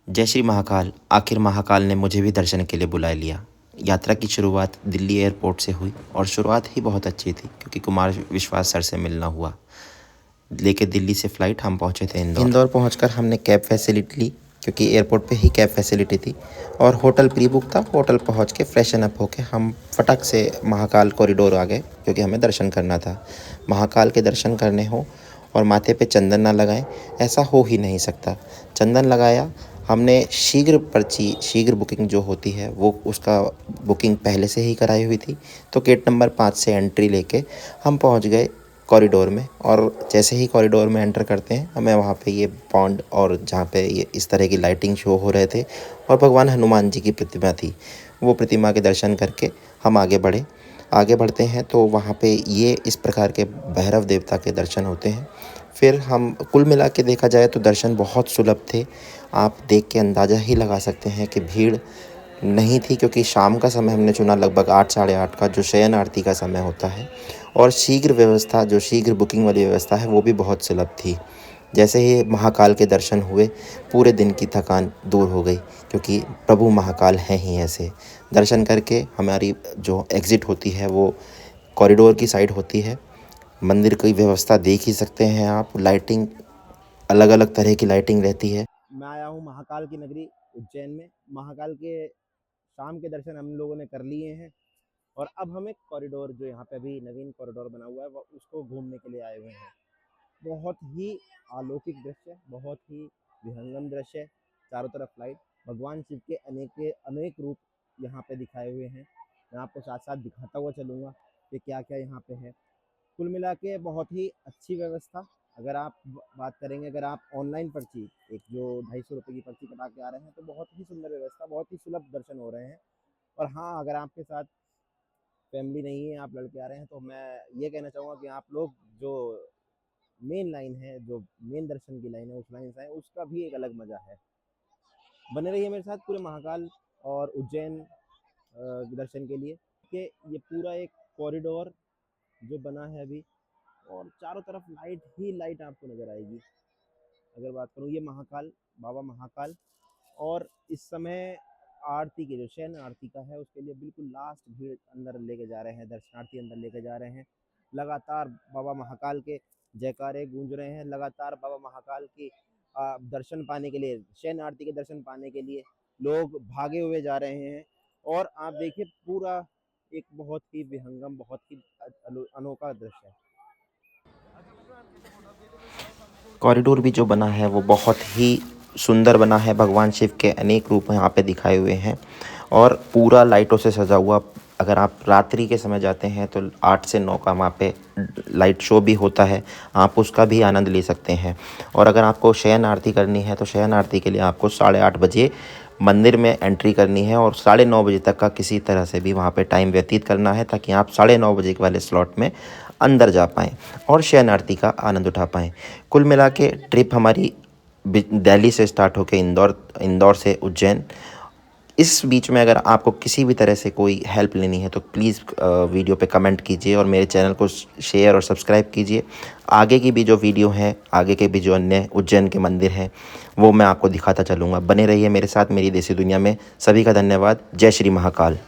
जय श्री महाकाल। आखिर महाकाल ने मुझे भी दर्शन के लिए बुला लिया। यात्रा की शुरुआत दिल्ली एयरपोर्ट से हुई और शुरुआत ही बहुत अच्छी थी क्योंकि कुमार विश्वास सर से मिलना हुआ। लेके दिल्ली से फ़्लाइट हम पहुंचे थे इंदौर पहुंचकर हमने कैब फैसिलिटी ली क्योंकि एयरपोर्ट पे ही कैब फैसिलिटी थी और होटल प्री बुक था। होटल पहुंच के फ्रेशन अप होके हम फटक से महाकाल कॉरिडोर आ गए क्योंकि हमें दर्शन करना था। महाकाल के दर्शन करने हो और माथे पे चंदन ना लगाएं, ऐसा हो ही नहीं सकता। चंदन लगाया हमने। शीघ्र बुकिंग जो होती है वो उसका बुकिंग पहले से ही कराई हुई थी। तो गेट नंबर 5 से एंट्री लेके हम पहुंच गए कॉरिडोर में और जैसे ही कॉरिडोर में एंटर करते हैं हमें वहाँ पे ये पॉन्ड और जहाँ पे ये इस तरह की लाइटिंग शो हो रहे थे और भगवान हनुमान जी की प्रतिमा थी। वो प्रतिमा के दर्शन करके हम आगे बढ़ते हैं तो वहाँ पे ये इस प्रकार के भैरव देवता के दर्शन होते हैं। फिर हम कुल मिला के देखा जाए तो दर्शन बहुत सुलभ थे। आप देख के अंदाज़ा ही लगा सकते हैं कि भीड़ नहीं थी क्योंकि शाम का समय हमने चुना, लगभग 8 साढ़े 8 का जो शयन आरती का समय होता है। और शीघ्र बुकिंग वाली व्यवस्था है वो भी बहुत सुलभ थी। जैसे ही महाकाल के दर्शन हुए पूरे दिन की थकान दूर हो गई क्योंकि प्रभु महाकाल हैं ही ऐसे। दर्शन करके हमारी जो एग्ज़िट होती है वो कॉरिडोर की साइड होती है। मंदिर की व्यवस्था देख ही सकते हैं आप। लाइटिंग अलग अलग तरह की लाइटिंग रहती है। मैं आया हूँ महाकाल की नगरी उज्जैन में। महाकाल के शाम के दर्शन हम लोगों ने कर लिए हैं और अब हम एक कॉरिडोर जो यहाँ पे अभी नवीन कॉरिडोर बना हुआ है वो उसको घूमने के लिए आए हुए हैं। बहुत ही अलौकिक दृश्य, बहुत ही विहंगम दृश्य है। चारों तरफ लाइट, भगवान शिव के अनेक रूप यहाँ पे दिखाए हुए हैं। मैं आपको साथ साथ दिखाता हुआ चलूँगा कि क्या क्या यहाँ पे है। कुल मिला के बहुत ही अच्छी व्यवस्था। अगर आप बात करेंगे, अगर आप ऑनलाइन पर्ची एक जो 250 रुपये की पर्ची कटा के आ रहे हैं तो बहुत ही सुंदर व्यवस्था, बहुत ही सुलभ दर्शन हो रहे हैं। और हाँ, अगर आपके साथ फैमिली नहीं है, आप लड़के आ रहे हैं, तो मैं ये कहना चाहूँगा कि आप लोग जो मेन लाइन है, जो मेन दर्शन की लाइन है, उस लाइन से आए, उसका भी एक अलग मज़ा है। बने रहिए मेरे साथ पूरे महाकाल और उज्जैन दर्शन के लिए कि ये पूरा एक कॉरिडोर जो बना है अभी और चारों तरफ लाइट ही लाइट आपको नज़र आएगी। अगर बात करूँ, ये महाकाल बाबा महाकाल और इस समय आरती की जो शयन आरती का है उसके लिए बिल्कुल लास्ट भीड़ अंदर लेके जा रहे हैं, दर्शनार्थी अंदर लेके जा रहे हैं। लगातार बाबा महाकाल के जयकारे गूंज रहे हैं। लगातार बाबा महाकाल की दर्शन पाने के लिए, शयन आरती के दर्शन पाने के लिए लोग भागे हुए जा रहे हैं। और आप देखिए पूरा एक बहुत ही विहंगम, बहुत ही अनोखा दृश्य है। कॉरिडोर भी जो बना है वो बहुत ही सुंदर बना है। भगवान शिव के अनेक रूप यहाँ पे दिखाए हुए हैं और पूरा लाइटों से सजा हुआ। अगर आप रात्रि के समय जाते हैं तो 8 से 9 का वहाँ पे लाइट शो भी होता है, आप उसका भी आनंद ले सकते हैं। और अगर आपको शयन आरती करनी है तो शयन आरती के लिए आपको 8:30 बजे मंदिर में एंट्री करनी है और 9:30 बजे तक का किसी तरह से भी वहाँ पे टाइम व्यतीत करना है ताकि आप 9:30 बजे के वाले स्लॉट में अंदर जा पाएँ और शयन आरती का आनंद उठा पाएँ। कुल मिला के ट्रिप हमारी दिल्ली से स्टार्ट होकर इंदौर से उज्जैन। इस बीच में अगर आपको किसी भी तरह से कोई हेल्प लेनी है तो प्लीज़ वीडियो पे कमेंट कीजिए और मेरे चैनल को शेयर और सब्सक्राइब कीजिए। आगे की भी जो वीडियो हैं, आगे के भी जो अन्य उज्जैन के मंदिर हैं वो मैं आपको दिखाता चलूँगा। बने रहिए मेरे साथ मेरी देसी दुनिया में। सभी का धन्यवाद। जय श्री महाकाल।